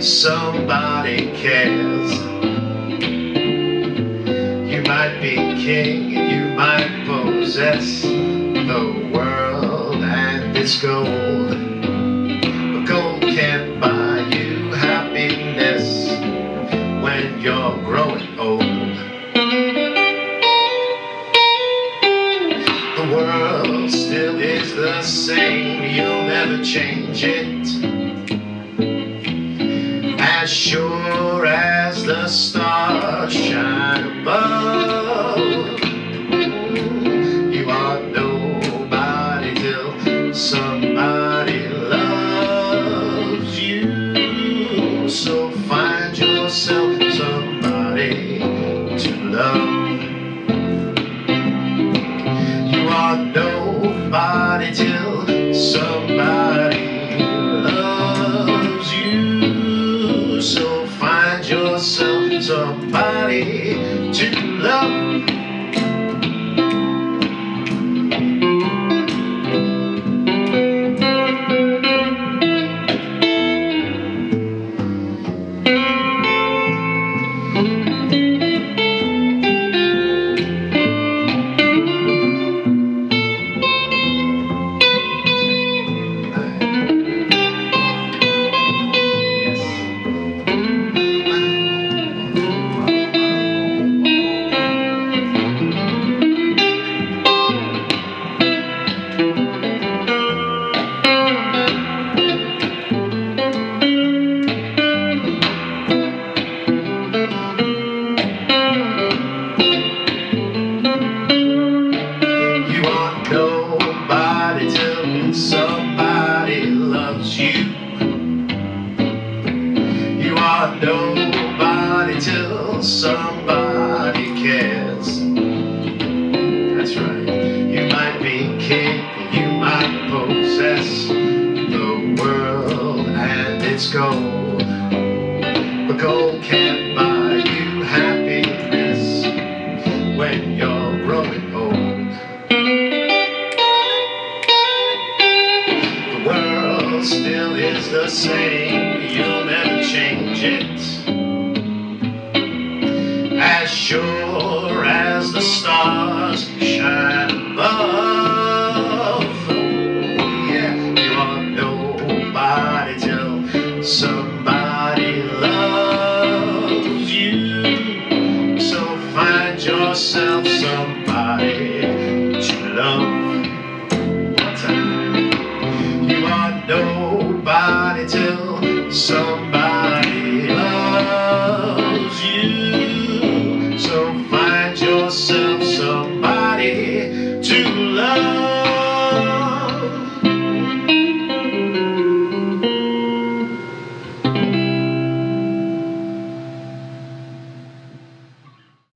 somebody cares. You might be king, you might possess the world and its gold, but gold can't buy you happiness when you're growing old. The world still is the same, you'll never change it. As sure as the stars shine above, you are nobody till somebody loves you. So find yourself somebody to love. You are nobody till somebody loves you. So find yourself somebody to love. Nobody till somebody loves you. You are nobody till somebody cares. That's right. You might be king, you might possess the world and its gold, but gold can't buy you happiness when you're growing old. Still is the same, you'll never change it. As sure as the stars shine above, yeah, you are nobody till somebody loves you. So find yourself somebody to love. Nobody till some